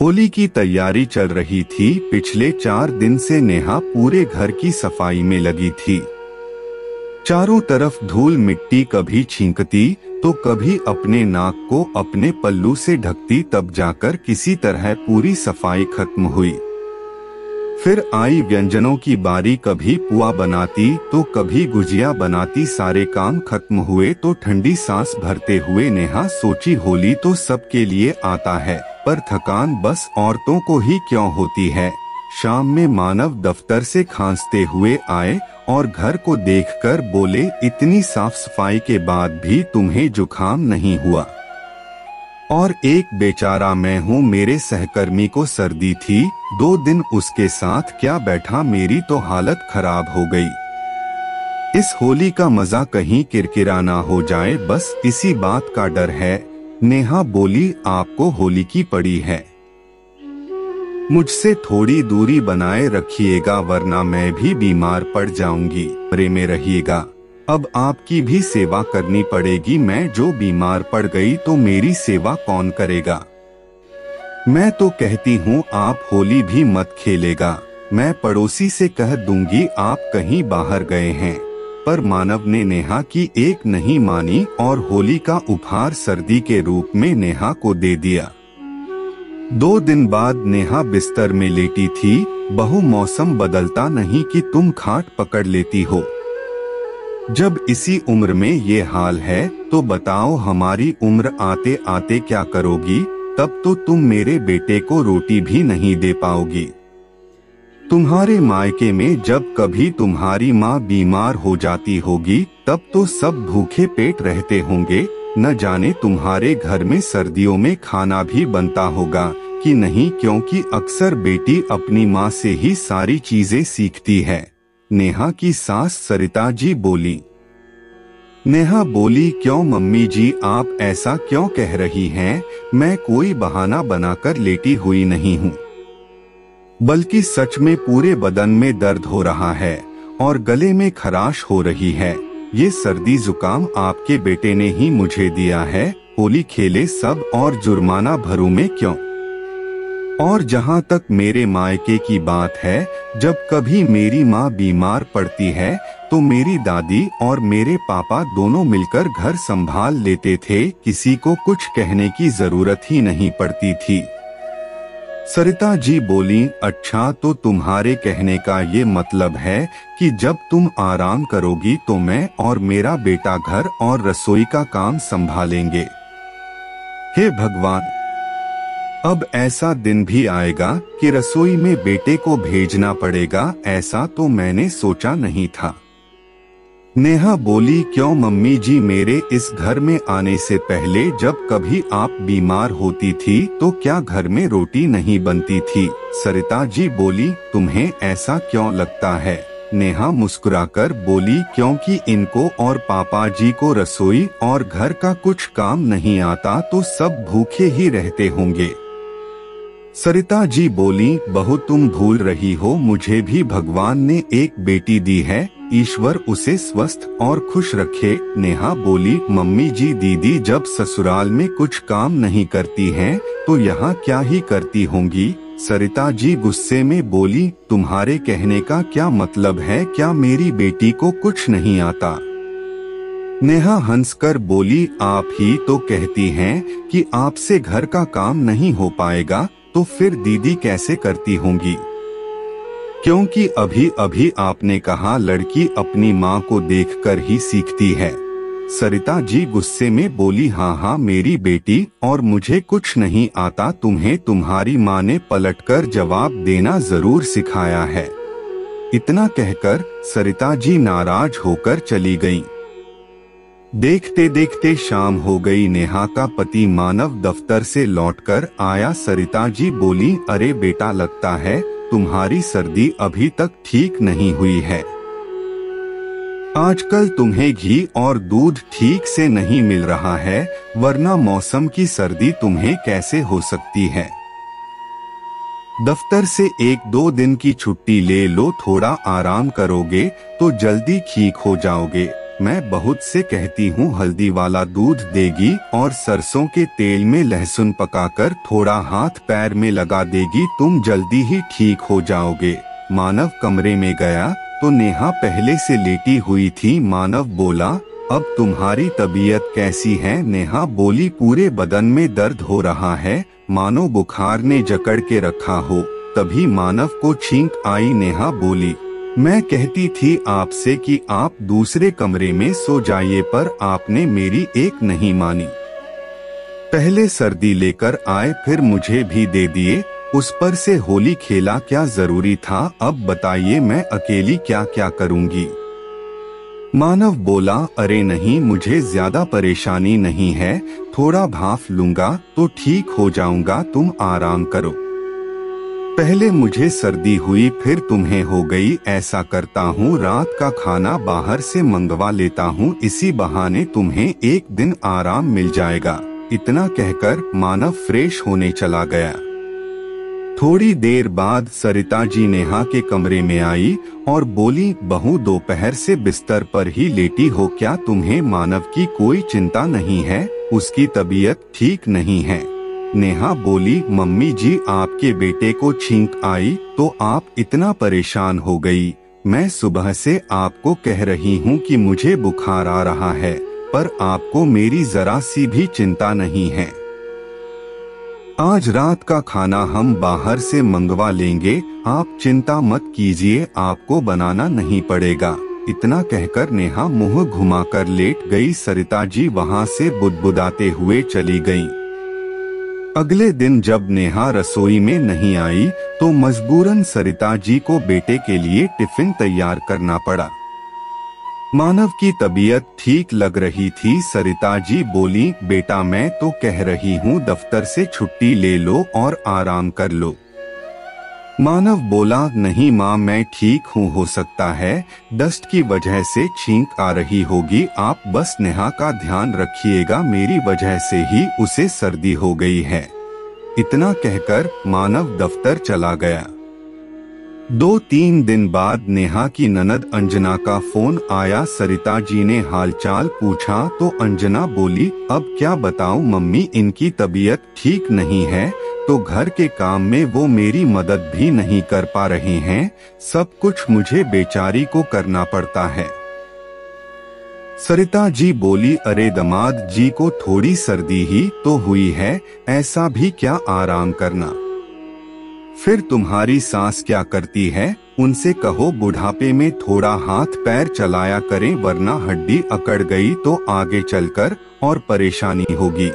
होली की तैयारी चल रही थी। पिछले 4 दिन से नेहा पूरे घर की सफाई में लगी थी। चारों तरफ धूल मिट्टी कभी छींकती तो कभी अपने नाक को अपने पल्लू से ढकती, तब जाकर किसी तरह पूरी सफाई खत्म हुई। फिर आई व्यंजनों की बारी, कभी पुआ बनाती तो कभी गुजिया बनाती। सारे काम खत्म हुए तो ठंडी सांस भरते हुए नेहा सोची, होली तो सबके लिए आता है, पर थकान बस औरतों को ही क्यों होती है। शाम में मानव दफ्तर से खांसते हुए आए और घर को देखकर बोले, इतनी साफ सफाई के बाद भी तुम्हें जुकाम नहीं हुआ? और एक बेचारा मैं हूँ, मेरे सहकर्मी को सर्दी थी, 2 दिन उसके साथ क्या बैठा, मेरी तो हालत खराब हो गई। इस होली का मजा कहीं किरकिरा ना हो जाए, बस इसी बात का डर है। नेहा बोली, आपको होली की पड़ी है, मुझसे थोड़ी दूरी बनाए रखिएगा वरना मैं भी बीमार पड़ जाऊंगी। कमरे में रहिएगा, अब आपकी भी सेवा करनी पड़ेगी। मैं जो बीमार पड़ गई तो मेरी सेवा कौन करेगा? मैं तो कहती हूँ आप होली भी मत खेलेगा, मैं पड़ोसी से कह दूंगी आप कहीं बाहर गए हैं। पर मानव ने नेहा की एक नहीं मानी और होली का उपहार सर्दी के रूप में नेहा को दे दिया। 2 दिन बाद नेहा बिस्तर में लेटी थी। बहु मौसम बदलता नहीं कि तुम खाट पकड़ लेती हो। जब इसी उम्र में ये हाल है तो बताओ हमारी उम्र आते आते क्या करोगी? तब तो तुम मेरे बेटे को रोटी भी नहीं दे पाओगी। तुम्हारे मायके में जब कभी तुम्हारी माँ बीमार हो जाती होगी तब तो सब भूखे पेट रहते होंगे। न जाने तुम्हारे घर में सर्दियों में खाना भी बनता होगा कि नहीं, क्योंकि अक्सर बेटी अपनी माँ से ही सारी चीजें सीखती है। नेहा की सास सरिता जी बोली। नेहा बोली, क्यों मम्मी जी आप ऐसा क्यों कह रही हैं? मैं कोई बहाना बनाकर लेटी हुई नहीं हूँ, बल्कि सच में पूरे बदन में दर्द हो रहा है और गले में खराश हो रही है। ये सर्दी जुकाम आपके बेटे ने ही मुझे दिया है। होली खेले सब और जुर्माना भरूं मैं क्यों? और जहाँ तक मेरे मायके की बात है, जब कभी मेरी माँ बीमार पड़ती है तो मेरी दादी और मेरे पापा दोनों मिलकर घर संभाल लेते थे, किसी को कुछ कहने की जरूरत ही नहीं पड़ती थी। सरिता जी बोली, अच्छा तो तुम्हारे कहने का ये मतलब है कि जब तुम आराम करोगी तो मैं और मेरा बेटा घर और रसोई का काम संभालेंगे। हे भगवान, अब ऐसा दिन भी आएगा कि रसोई में बेटे को भेजना पड़ेगा, ऐसा तो मैंने सोचा नहीं था। नेहा बोली, क्यों मम्मी जी, मेरे इस घर में आने से पहले जब कभी आप बीमार होती थी तो क्या घर में रोटी नहीं बनती थी? सरिता जी बोली, तुम्हें ऐसा क्यों लगता है? नेहा मुस्कुराकर बोली, क्योंकि इनको और पापा जी को रसोई और घर का कुछ काम नहीं आता तो सब भूखे ही रहते होंगे। सरिता जी बोली, बहू तुम भूल रही हो, मुझे भी भगवान ने एक बेटी दी है, ईश्वर उसे स्वस्थ और खुश रखे। नेहा बोली, मम्मी जी दीदी जब ससुराल में कुछ काम नहीं करती हैं तो यहाँ क्या ही करती होंगी? सरिता जी गुस्से में बोली, तुम्हारे कहने का क्या मतलब है? क्या मेरी बेटी को कुछ नहीं आता? नेहा हंसकर बोली, आप ही तो कहती हैं कि आपसे घर का काम नहीं हो पाएगा, तो फिर दीदी कैसे करती होंगी? क्योंकि अभी अभी आपने कहा लड़की अपनी माँ को देखकर ही सीखती है। सरिता जी गुस्से में बोली, हाँ हाँ मेरी बेटी, और मुझे कुछ नहीं आता, तुम्हें तुम्हारी माँ ने पलटकर जवाब देना जरूर सिखाया है। इतना कहकर सरिता जी नाराज होकर चली गईं। देखते देखते शाम हो गई। नेहा का पति मानव दफ्तर से लौटकर आया। सरिता जी बोली, अरे बेटा, लगता है तुम्हारी सर्दी अभी तक ठीक नहीं हुई है। आजकल तुम्हें घी और दूध ठीक से नहीं मिल रहा है, वरना मौसम की सर्दी तुम्हें कैसे हो सकती है? दफ्तर से 1-2 दिन की छुट्टी ले लो, थोड़ा आराम करोगे तो जल्दी ठीक हो जाओगे। मैं बहुत से कहती हूँ हल्दी वाला दूध देगी और सरसों के तेल में लहसुन पकाकर थोड़ा हाथ पैर में लगा देगी, तुम जल्दी ही ठीक हो जाओगे। मानव कमरे में गया तो नेहा पहले से लेटी हुई थी। मानव बोला, अब तुम्हारी तबीयत कैसी है? नेहा बोली, पूरे बदन में दर्द हो रहा है, मानो बुखार ने जकड़ के रखा हो। तभी मानव को छींक आई। नेहा बोली, मैं कहती थी आपसे कि आप दूसरे कमरे में सो जाइए, पर आपने मेरी एक नहीं मानी। पहले सर्दी लेकर आए, फिर मुझे भी दे दिए, उस पर से होली खेला क्या जरूरी था? अब बताइए मैं अकेली क्या क्या करूंगी? मानव बोला, अरे नहीं, मुझे ज्यादा परेशानी नहीं है, थोड़ा भाफ लूंगा तो ठीक हो जाऊंगा, तुम आराम करो। पहले मुझे सर्दी हुई, फिर तुम्हें हो गई। ऐसा करता हूँ, रात का खाना बाहर से मंगवा लेता हूँ, इसी बहाने तुम्हें एक दिन आराम मिल जाएगा। इतना कहकर मानव फ्रेश होने चला गया। थोड़ी देर बाद सरिता जी नेहा के कमरे में आई और बोली, बहू दोपहर से बिस्तर पर ही लेटी हो क्या? तुम्हें मानव की कोई चिंता नहीं है? उसकी तबीयत ठीक नहीं है। नेहा बोली, मम्मी जी आपके बेटे को छींक आई तो आप इतना परेशान हो गई। मैं सुबह से आपको कह रही हूँ कि मुझे बुखार आ रहा है, पर आपको मेरी जरा सी भी चिंता नहीं है। आज रात का खाना हम बाहर से मंगवा लेंगे, आप चिंता मत कीजिए, आपको बनाना नहीं पड़ेगा। इतना कहकर नेहा मुंह घुमाकर लेट गई। सरिता जी वहां से बुदबुदाते हुए चली गईं। अगले दिन जब नेहा रसोई में नहीं आई तो मजबूरन सरिता जी को बेटे के लिए टिफिन तैयार करना पड़ा। मानव की तबीयत ठीक लग रही थी। सरिता जी बोली, बेटा मैं तो कह रही हूँ दफ्तर से छुट्टी ले लो और आराम कर लो। मानव बोला, नहीं माँ मैं ठीक हूँ, हो सकता है डस्ट की वजह से छींक आ रही होगी, आप बस नेहा का ध्यान रखिएगा, मेरी वजह से ही उसे सर्दी हो गई है। इतना कहकर मानव दफ्तर चला गया। 2-3 दिन बाद नेहा की ननद अंजना का फोन आया। सरिता जी ने हालचाल पूछा तो अंजना बोली, अब क्या बताऊं मम्मी, इनकी तबीयत ठीक नहीं है तो घर के काम में वो मेरी मदद भी नहीं कर पा रहे हैं, सब कुछ मुझे बेचारी को करना पड़ता है। सरिता जी बोली, अरे दामाद जी को थोड़ी सर्दी ही तो हुई है, ऐसा भी क्या आराम करना? फिर तुम्हारी सास क्या करती है? उनसे कहो बुढ़ापे में थोड़ा हाथ पैर चलाया करें, वरना हड्डी अकड़ गई तो आगे चलकर और परेशानी होगी।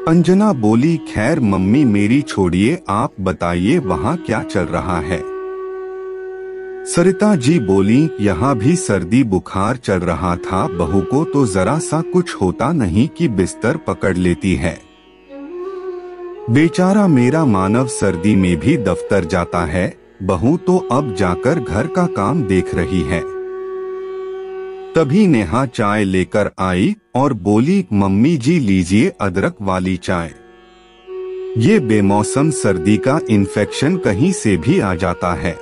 अंजना बोली, खैर मम्मी मेरी छोड़िए, आप बताइए वहाँ क्या चल रहा है? सरिता जी बोली, यहाँ भी सर्दी बुखार चल रहा था, बहू को तो जरा सा कुछ होता नहीं कि बिस्तर पकड़ लेती है। बेचारा मेरा मानव सर्दी में भी दफ्तर जाता है, बहू तो अब जाकर घर का काम देख रही है। तभी नेहा चाय लेकर आई और बोली, मम्मी जी लीजिए अदरक वाली चाय। ये बेमौसम सर्दी का इन्फेक्शन कहीं से भी आ जाता है।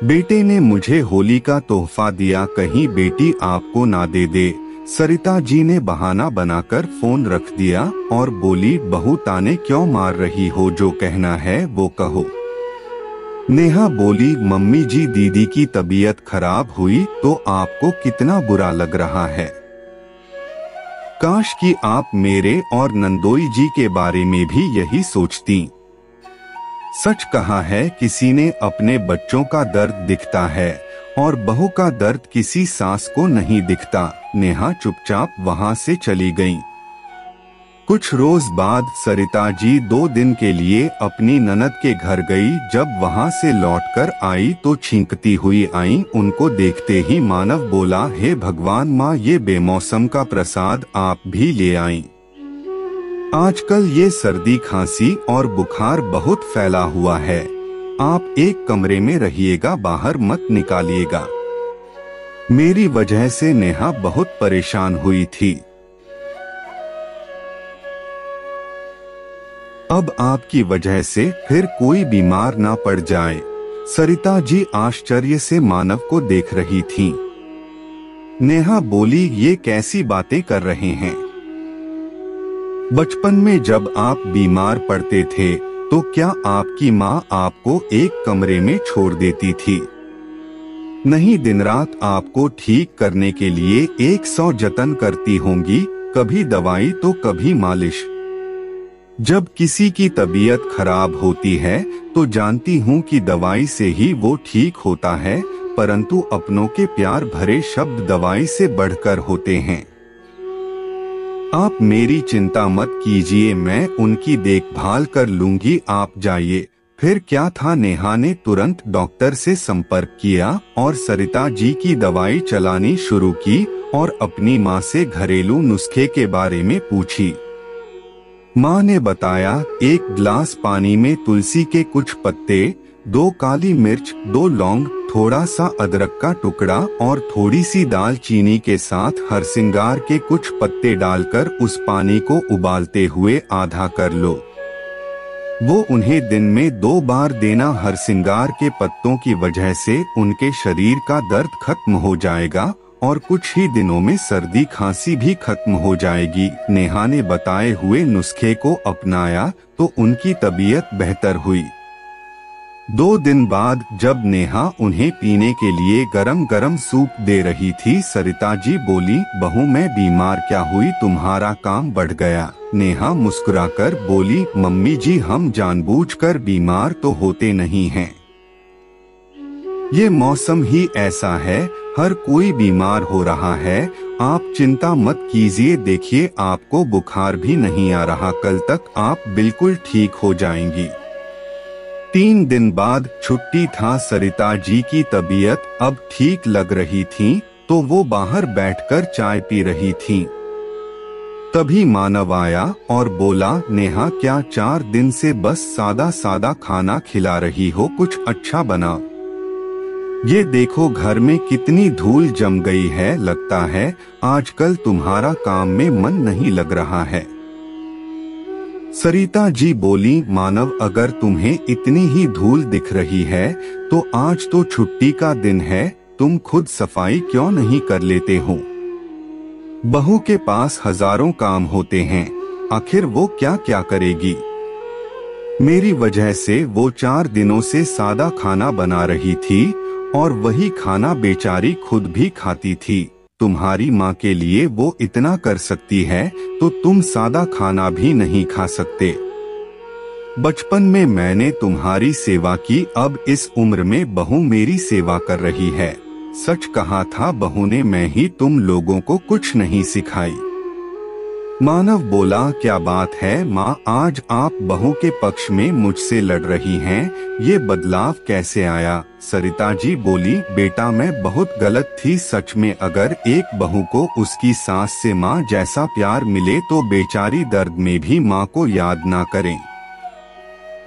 बेटे ने मुझे होली का तोहफा दिया, कहीं बेटी आपको ना दे दे। सरिता जी ने बहाना बनाकर फोन रख दिया और बोली, बहू ताने क्यों मार रही हो, जो कहना है वो कहो। नेहा बोली, मम्मी जी दीदी की तबीयत खराब हुई तो आपको कितना बुरा लग रहा है। काश कि आप मेरे और नंदोई जी के बारे में भी यही सोचती। सच कहा है, किसी ने अपने बच्चों का दर्द दिखता है और बहू का दर्द किसी सास को नहीं दिखता। नेहा चुपचाप वहां से चली गईं। कुछ रोज बाद सरिता जी 2 दिन के लिए अपनी ननद के घर गई। जब वहां से लौटकर आई तो छींकती हुई आई। उनको देखते ही मानव बोला, हे भगवान माँ, ये बेमौसम का प्रसाद आप भी ले आईं। आजकल ये सर्दी खांसी और बुखार बहुत फैला हुआ है, आप एक कमरे में रहिएगा, बाहर मत निकालिएगा। मेरी वजह से नेहा बहुत परेशान हुई थी। अब आपकी वजह से फिर कोई बीमार ना पड़ जाए। सरिता जी आश्चर्य से मानव को देख रही थीं। नेहा बोली, ये कैसी बातें कर रहे हैं? बचपन में जब आप बीमार पड़ते थे तो क्या आपकी माँ आपको एक कमरे में छोड़ देती थी? नहीं, दिन रात आपको ठीक करने के लिए 100 जतन करती होंगी, कभी दवाई तो कभी मालिश। जब किसी की तबीयत खराब होती है तो जानती हूँ कि दवाई से ही वो ठीक होता है, परंतु अपनों के प्यार भरे शब्द दवाई से बढ़कर होते हैं। आप मेरी चिंता मत कीजिए, मैं उनकी देखभाल कर लूंगी, आप जाइए। फिर क्या था, नेहा ने तुरंत डॉक्टर से संपर्क किया और सरिता जी की दवाई चलानी शुरू की और अपनी माँ से घरेलू नुस्खे के बारे में पूछी। माँ ने बताया, 1 गिलास पानी में तुलसी के कुछ पत्ते, 2 काली मिर्च, 2 लौंग, थोड़ा सा अदरक का टुकड़ा और थोड़ी सी दालचीनी के साथ हरसिंगार के कुछ पत्ते डालकर उस पानी को उबालते हुए आधा कर लो। वो उन्हें दिन में 2 बार देना। हरसिंगार के पत्तों की वजह से उनके शरीर का दर्द खत्म हो जाएगा और कुछ ही दिनों में सर्दी खांसी भी खत्म हो जाएगी। नेहा ने बताए हुए नुस्खे को अपनाया तो उनकी तबीयत बेहतर हुई। 2 दिन बाद जब नेहा उन्हें पीने के लिए गरम गरम सूप दे रही थी, सरिता जी बोली, बहू मैं बीमार क्या हुई, तुम्हारा काम बढ़ गया। नेहा मुस्कुराकर बोली, मम्मी जी हम जानबूझकर बीमार तो होते नहीं हैं, ये मौसम ही ऐसा है, हर कोई बीमार हो रहा है, आप चिंता मत कीजिए, देखिए आपको बुखार भी नहीं आ रहा, कल तक आप बिल्कुल ठीक हो जाएंगी। 3 दिन बाद छुट्टी था। सरिता जी की तबीयत अब ठीक लग रही थी तो वो बाहर बैठकर चाय पी रही थीं। तभी मानव आया और बोला, नेहा क्या 4 दिन से बस सादा सादा खाना खिला रही हो, कुछ अच्छा बना। ये देखो घर में कितनी धूल जम गई है, लगता है आजकल तुम्हारा काम में मन नहीं लग रहा है। सरिता जी बोली, मानव अगर तुम्हें इतनी ही धूल दिख रही है तो आज तो छुट्टी का दिन है, तुम खुद सफाई क्यों नहीं कर लेते हो? बहू के पास हजारों काम होते हैं, आखिर वो क्या क्या करेगी? मेरी वजह से वो 4 दिनों से सादा खाना बना रही थी और वही खाना बेचारी खुद भी खाती थी। तुम्हारी माँ के लिए वो इतना कर सकती है तो तुम सादा खाना भी नहीं खा सकते। बचपन में मैंने तुम्हारी सेवा की, अब इस उम्र में बहू मेरी सेवा कर रही है। सच कहा था बहू ने, मैं ही तुम लोगों को कुछ नहीं सिखाई। मानव बोला, क्या बात है माँ, आज आप बहू के पक्ष में मुझसे लड़ रही हैं, ये बदलाव कैसे आया? सरिता जी बोली, बेटा मैं बहुत गलत थी सच में, अगर एक बहू को उसकी सास से माँ जैसा प्यार मिले तो बेचारी दर्द में भी माँ को याद ना करें।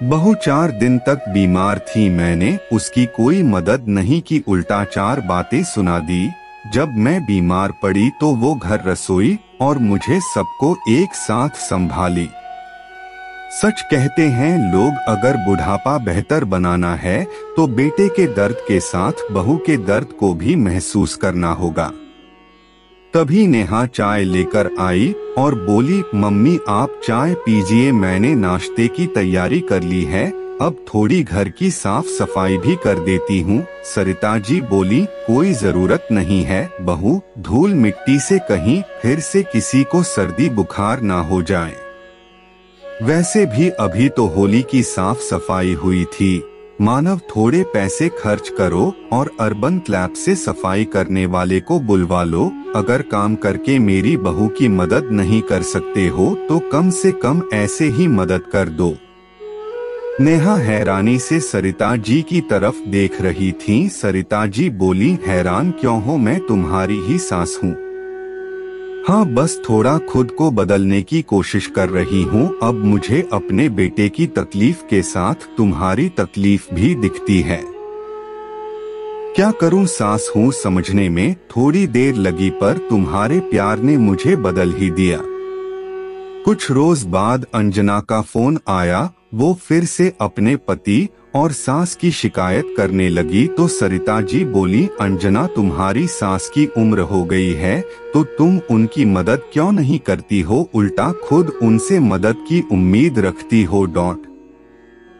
बहू 4 दिन तक बीमार थी, मैंने उसकी कोई मदद नहीं की, उल्टा 4 बातें सुना दी। जब मैं बीमार पड़ी तो वो घर रसोई और मुझे सबको एक साथ संभाली। सच कहते हैं लोग, अगर बुढ़ापा बेहतर बनाना है तो बेटे के दर्द के साथ बहू के दर्द को भी महसूस करना होगा। तभी नेहा चाय लेकर आई और बोली, मम्मी आप चाय पीजिए, मैंने नाश्ते की तैयारी कर ली है, अब थोड़ी घर की साफ सफाई भी कर देती हूँ। सरिता जी बोली, कोई जरूरत नहीं है बहू, धूल मिट्टी से कहीं फिर से किसी को सर्दी बुखार ना हो जाए। वैसे भी अभी तो होली की साफ सफाई हुई थी। मानव थोड़े पैसे खर्च करो और अर्बन क्लैब से सफाई करने वाले को बुलवा लो। अगर काम करके मेरी बहू की मदद नहीं कर सकते हो तो कम से कम ऐसे ही मदद कर दो। नेहा हैरानी से सरिता जी की तरफ देख रही थी। सरिता जी बोली, हैरान क्यों हो, मैं तुम्हारी ही सास हूँ। हाँ, बस थोड़ा खुद को बदलने की कोशिश कर रही हूँ। अब मुझे अपने बेटे की तकलीफ के साथ तुम्हारी तकलीफ भी दिखती है। क्या करूँ, सास हूँ समझने में थोड़ी देर लगी पर तुम्हारे प्यार ने मुझे बदल ही दिया। कुछ रोज बाद अंजना का फोन आया। वो फिर से अपने पति और सास की शिकायत करने लगी तो सरिता जी बोली, अंजना तुम्हारी सास की उम्र हो गई है तो तुम उनकी मदद क्यों नहीं करती हो, उल्टा खुद उनसे मदद की उम्मीद रखती हो।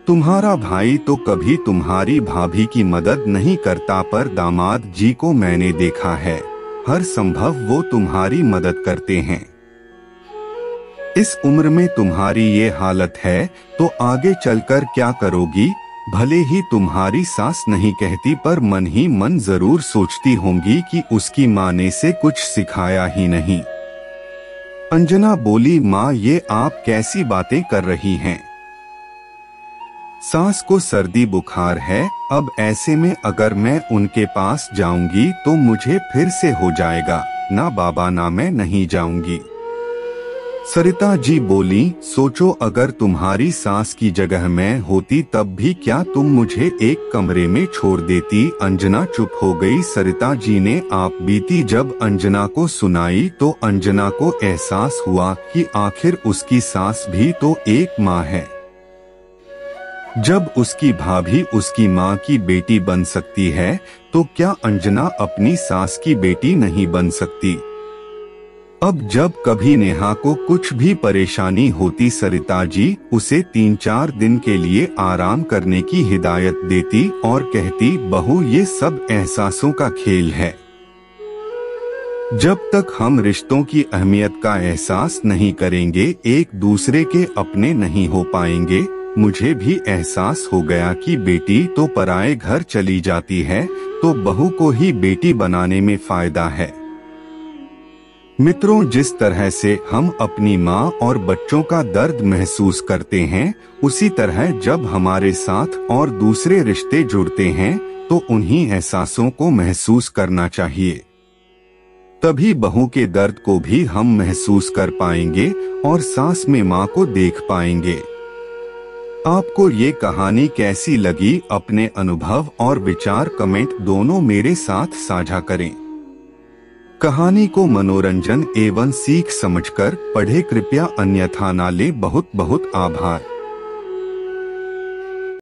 तुम्हारा भाई तो कभी तुम्हारी भाभी की मदद नहीं करता, पर दामाद जी को मैंने देखा है हर संभव वो तुम्हारी मदद करते हैं। इस उम्र में तुम्हारी ये हालत है तो आगे चलकर क्या करोगी। भले ही तुम्हारी सास नहीं कहती पर मन ही मन जरूर सोचती होंगी कि उसकी माँ ने से कुछ सिखाया ही नहीं। अंजना बोली, माँ ये आप कैसी बातें कर रही हैं। सास को सर्दी बुखार है, अब ऐसे में अगर मैं उनके पास जाऊंगी तो मुझे फिर से हो जाएगा। ना बाबा ना मैं नहीं जाऊंगी। सरिता जी बोली, सोचो अगर तुम्हारी सास की जगह मैं होती तब भी क्या तुम मुझे एक कमरे में छोड़ देती। अंजना चुप हो गई। सरिता जी ने आप बीती जब अंजना को सुनाई तो अंजना को एहसास हुआ कि आखिर उसकी सास भी तो एक माँ है। जब उसकी भाभी उसकी माँ की बेटी बन सकती है तो क्या अंजना अपनी सास की बेटी नहीं बन सकती। अब जब कभी नेहा को कुछ भी परेशानी होती सरिता जी उसे 3-4 दिन के लिए आराम करने की हिदायत देती और कहती, बहू ये सब एहसासों का खेल है। जब तक हम रिश्तों की अहमियत का एहसास नहीं करेंगे एक दूसरे के अपने नहीं हो पाएंगे। मुझे भी एहसास हो गया कि बेटी तो पराए घर चली जाती है तो बहू को ही बेटी बनाने में फायदा है। मित्रों, जिस तरह से हम अपनी माँ और बच्चों का दर्द महसूस करते हैं उसी तरह जब हमारे साथ और दूसरे रिश्ते जुड़ते हैं तो उन्हीं एहसासों को महसूस करना चाहिए। तभी बहू के दर्द को भी हम महसूस कर पाएंगे और सास में माँ को देख पाएंगे। आपको ये कहानी कैसी लगी, अपने अनुभव और विचार कमेंट दोनों मेरे साथ साझा करें। कहानी को मनोरंजन एवं सीख समझकर पढ़े, कृपया अन्यथा ना ले। बहुत बहुत आभार।